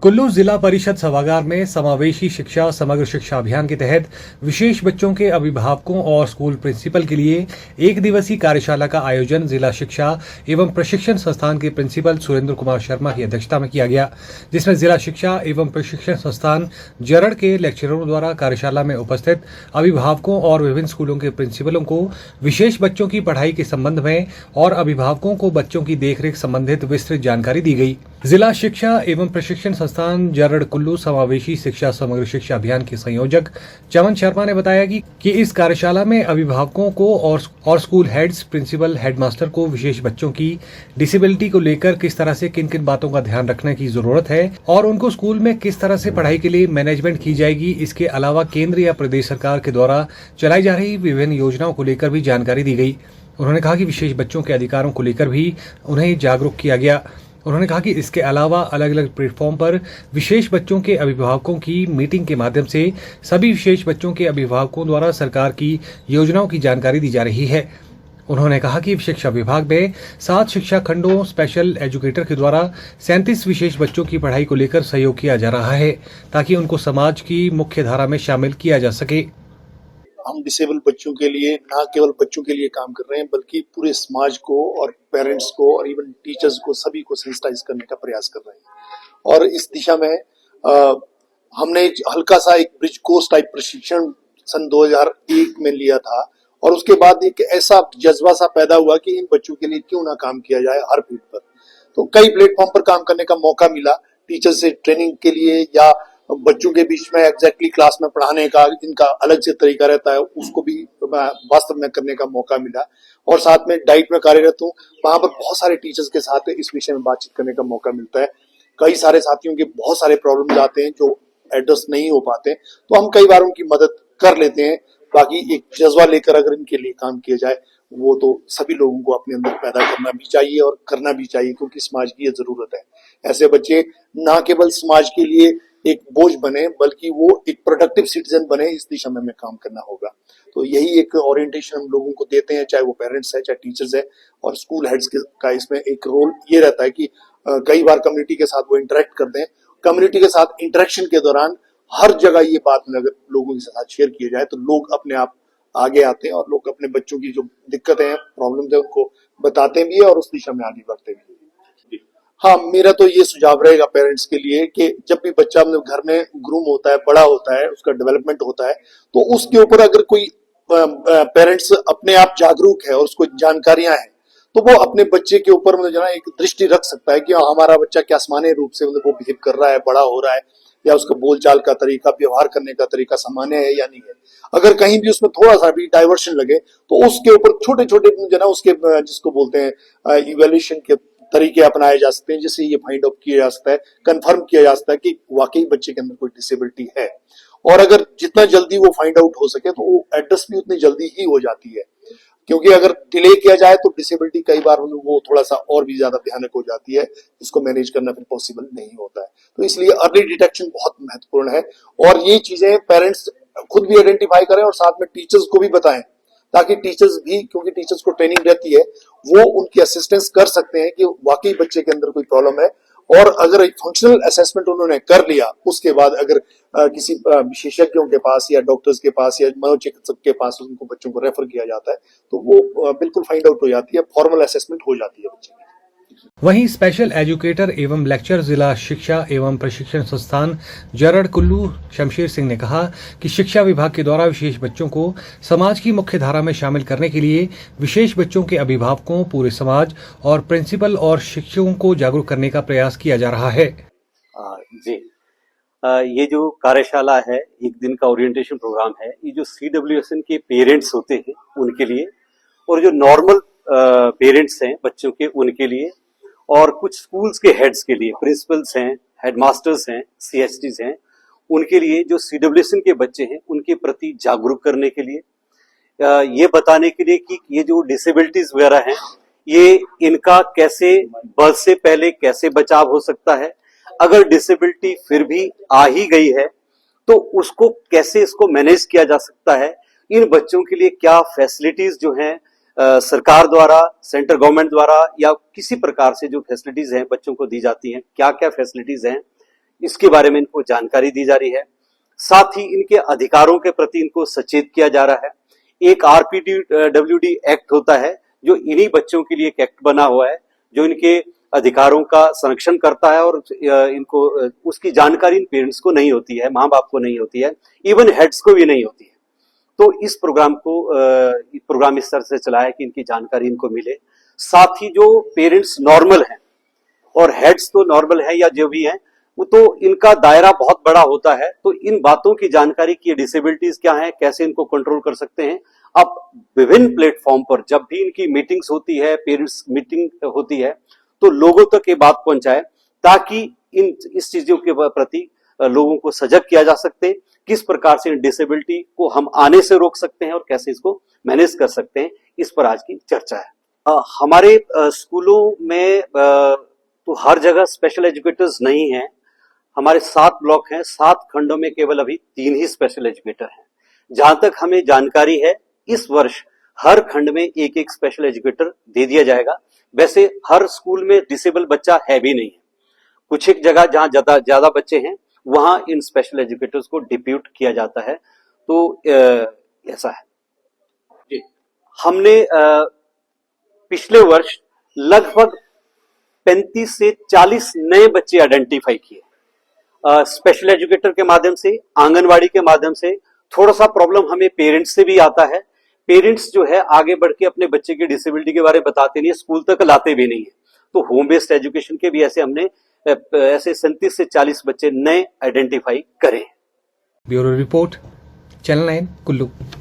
कुल्लू जिला परिषद सभागार में समावेशी शिक्षा समग्र शिक्षा अभियान के तहत विशेष बच्चों के अभिभावकों और स्कूल प्रिंसिपल के लिए एक दिवसीय कार्यशाला का आयोजन जिला शिक्षा एवं प्रशिक्षण संस्थान के प्रिंसिपल सुरेंद्र कुमार शर्मा की अध्यक्षता में किया गया, जिसमें जिला शिक्षा एवं प्रशिक्षण संस्थान जरड़ के लेक्चररों द्वारा कार्यशाला में उपस्थित अभिभावकों और विभिन्न स्कूलों के प्रिंसिपलों को विशेष बच्चों की पढ़ाई के संबंध में और अभिभावकों को बच्चों की देखरेख संबंधित विस्तृत जानकारी दी गई। जिला शिक्षा एवं प्रशिक्षण संस्थान जरड़ कुल्लू समावेशी शिक्षा समग्र शिक्षा अभियान के संयोजक चमन शर्मा ने बताया कि इस कार्यशाला में अभिभावकों को और स्कूल हेड्स, प्रिंसिपल, हेडमास्टर को विशेष बच्चों की डिसेबिलिटी को लेकर किस तरह से किन किन बातों का ध्यान रखने की जरूरत है और उनको स्कूल में किस तरह से पढ़ाई के लिए मैनेजमेंट की जाएगी। इसके अलावा केंद्र या प्रदेश सरकार के द्वारा चलाई जा रही विभिन्न योजनाओं को लेकर भी जानकारी दी गई। उन्होंने कहा कि विशेष बच्चों के अधिकारों को लेकर भी उन्हें जागरूक किया गया। उन्होंने कहा कि इसके अलावा अलग अलग प्लेटफॉर्म पर विशेष बच्चों के अभिभावकों की मीटिंग के माध्यम से सभी विशेष बच्चों के अभिभावकों द्वारा सरकार की योजनाओं की जानकारी दी जा रही है। उन्होंने कहा कि शिक्षा विभाग में 7 शिक्षा खंडों स्पेशल एजुकेटर के द्वारा 37 विशेष बच्चों की पढ़ाई को लेकर सहयोग किया जा रहा है ताकि उनको समाज की मुख्य धारा में शामिल किया जा सके। हम डिसेबल बच्चों के लिए न केवल बच्चों के लिए काम कर रहे हैं बल्कि पूरे समाज को और पेरेंट्स को और इवन टीचर्स को सभी को सेंसिटाइज करने का प्रयास कर रहे हैं। और इस दिशा में हमने हल्का सा एक ब्रिज कोर्स टाइप प्रशिक्षण सन 2001 में लिया था और उसके बाद एक ऐसा जज्बा सा पैदा हुआ कि इन बच्चों के लिए क्यों ना काम किया जाए हर फील्ड पर। तो कई प्लेटफॉर्म पर काम करने का मौका मिला, टीचर से ट्रेनिंग के लिए या बच्चों के बीच में एग्जैक्टली क्लास में पढ़ाने का इनका अलग से तरीका रहता है, उसको भी वास्तव में करने का मौका मिला। और साथ में डाइट में कार्यरत हूँ, वहां पर बहुत सारे टीचर्स के साथ इस विषय में बातचीत करने का मौका मिलता है। कई सारे साथियों के बहुत सारे प्रॉब्लम आते हैं जो एड्रेस नहीं हो पाते, तो हम कई बार उनकी मदद कर लेते हैं। बाकी एक जज्बा लेकर अगर इनके लिए काम किया जाए वो तो सभी लोगों को अपने अंदर पैदा करना भी चाहिए और करना भी चाहिए, क्योंकि समाज की ये जरूरत है। ऐसे बच्चे ना केवल समाज के लिए एक बोझ बने बल्कि वो एक प्रोडक्टिव सिटीजन बने, इस दिशा में हमें काम करना होगा। तो यही एक ओरिएंटेशन हम लोगों को देते हैं, चाहे वो पेरेंट्स है चाहे टीचर्स है। और स्कूल हेड्स का इसमें एक रोल ये रहता है कि कई बार कम्युनिटी के साथ वो इंटरेक्ट करते हैं। कम्युनिटी के साथ इंटरेक्शन के दौरान हर जगह ये बात अगर लोगों के साथ शेयर किया जाए तो लोग अपने आप आगे आते हैं और लोग अपने बच्चों की जो दिक्कतें हैं, प्रॉब्लम्स है, उनको बताते भी है और उस दिशा में आगे बढ़ते भी है। हाँ, मेरा तो ये सुझाव रहेगा पेरेंट्स के लिए कि जब भी बच्चा अपने घर में ग्रूम होता है, बड़ा होता है, उसका डेवलपमेंट होता है, तो उसके ऊपर अगर कोई पेरेंट्स अपने आप जागरूक है और उसको जानकारियां हैं तो वो अपने बच्चे के ऊपर मतलब जो है एक दृष्टि रख सकता है कि हमारा बच्चा क्या सामान्य रूप से मतलब वो बिहेव कर रहा है, बड़ा हो रहा है, या उसका बोलचाल का तरीका, व्यवहार करने का तरीका सामान्य है या नहीं है। अगर कहीं भी उसमें थोड़ा सा भी डाइवर्शन लगे तो उसके ऊपर छोटे छोटे जो ना उसके जिसको बोलते हैं इवैल्यूएशन के तरीके अपनाए जा सकते हैं, जिससे ये फाइंड आउट किया जा सकता है, कंफर्म किया जा सकता है कि वाकई बच्चे के अंदर कोई डिसेबिलिटी है। और अगर जितना जल्दी वो फाइंड आउट हो सके तो वो एड्रेस भी उतनी जल्दी ही हो जाती है, क्योंकि अगर डिले किया जाए तो डिसेबिलिटी कई बार वो थोड़ा सा और भी ज्यादा भयानक हो जाती है, इसको मैनेज करना फिर पॉसिबल नहीं होता है। तो इसलिए अर्ली डिटेक्शन बहुत महत्वपूर्ण है और ये चीजें पेरेंट्स खुद भी आइडेंटिफाई करें और साथ में टीचर्स को भी बताएं, ताकि टीचर्स भी, क्योंकि टीचर्स को ट्रेनिंग रहती है, वो उनकी असिस्टेंस कर सकते हैं कि वाकई बच्चे के अंदर कोई प्रॉब्लम है। और अगर एक फंक्शनल असेसमेंट उन्होंने कर लिया, उसके बाद अगर किसी विशेषज्ञों के पास या डॉक्टर्स के पास या मनोचिकित्सक के पास उनको बच्चों को रेफर किया जाता है तो वो बिल्कुल फाइंड आउट हो जाती है, फॉर्मल असेसमेंट हो जाती है बच्चे की। वहीं स्पेशल एजुकेटर एवं लेक्चर जिला शिक्षा एवं प्रशिक्षण संस्थान जरड़ कुल्लू शमशेर सिंह ने कहा कि शिक्षा विभाग के द्वारा विशेष बच्चों को समाज की मुख्य धारा में शामिल करने के लिए विशेष बच्चों के अभिभावकों, पूरे समाज और प्रिंसिपल और शिक्षकों को जागरूक करने का प्रयास किया जा रहा है। जी, ये जो कार्यशाला है, एक दिन का ओरिएंटेशन प्रोग्राम है, ये जो CWSN के पेरेंट्स होते हैं उनके लिए और जो नॉर्मल पेरेंट्स हैं बच्चों के उनके लिए, और कुछ स्कूल्स के हेड्स के लिए, प्रिंसिपल्स हैं, हेडमास्टर्स हैं, CHTs हैं, उनके लिए जो CWSN के बच्चे हैं उनके प्रति जागरूक करने के लिए, ये बताने के लिए कि ये जो डिसेबिलिटीज वगैरह हैं ये इनका कैसे बर्थ से पहले कैसे बचाव हो सकता है, अगर डिसेबिलिटी फिर भी आ ही गई है तो उसको कैसे इसको मैनेज किया जा सकता है, इन बच्चों के लिए क्या फैसिलिटीज जो हैं सरकार द्वारा, सेंट्रल गवर्नमेंट द्वारा या किसी प्रकार से जो फैसिलिटीज हैं बच्चों को दी जाती हैं, क्या क्या फैसिलिटीज हैं, इसके बारे में इनको जानकारी दी जा रही है। साथ ही इनके अधिकारों के प्रति इनको सचेत किया जा रहा है। एक RPWD एक्ट होता है जो इन्हीं बच्चों के लिए एक एक्ट बना हुआ है जो इनके अधिकारों का संरक्षण करता है और इनको उसकी जानकारी इन पेरेंट्स को नहीं होती है, माँ बाप को नहीं होती है, इवन हेड्स को भी नहीं होती है। तो इस प्रोग्राम इस तरह से चला है कि इनकी जानकारी इनको मिले। साथ ही जो पेरेंट्स नॉर्मल हैं और हेड्स तो नॉर्मल है या जो भी हैं, वो तो इनका दायरा बहुत बड़ा होता है, तो इन बातों की जानकारी की डिसेबिलिटीज क्या है, कैसे इनको कंट्रोल कर सकते हैं। अब विभिन्न प्लेटफॉर्म पर जब भी इनकी मीटिंग्स होती है, पेरेंट्स मीटिंग होती है, तो लोगों तक ये बात पहुंचाए ताकि इस चीजों के प्रति लोगों को सजग किया जा सकते, किस प्रकार से डिसेबिलिटी को हम आने से रोक सकते हैं और कैसे इसको मैनेज कर सकते हैं, इस पर आज की चर्चा है। हमारे स्कूलों में तो हर जगह स्पेशल एजुकेटर्स नहीं हैं। हमारे 7 ब्लॉक हैं, 7 खंडों में केवल अभी 3 ही स्पेशल एजुकेटर हैं। जहां तक हमें जानकारी है, इस वर्ष हर खंड में एक स्पेशल एजुकेटर दे दिया जाएगा। वैसे हर स्कूल में डिसेबल बच्चा है भी नहीं है। कुछ एक जगह जहां ज्यादा बच्चे हैं वहां इन स्पेशल एजुकेटर्स को डिप्यूट किया जाता है। तो ऐसा है जी। हमने पिछले वर्ष लगभग 35 से 40 नए बच्चे आइडेंटिफाई किए स्पेशल एजुकेटर के माध्यम से, आंगनवाड़ी के माध्यम से। थोड़ा सा प्रॉब्लम हमें पेरेंट्स से भी आता है। पेरेंट्स जो है आगे बढ़ के अपने बच्चे की डिसेबिलिटी के बारे में बताते नहीं है, स्कूल तक लाते भी नहीं है। तो होम बेस्ड एजुकेशन के भी हमने ऐसे 37 से 40 बच्चे नए आइडेंटिफाई करे। Bureau report, channel 9 Kullu.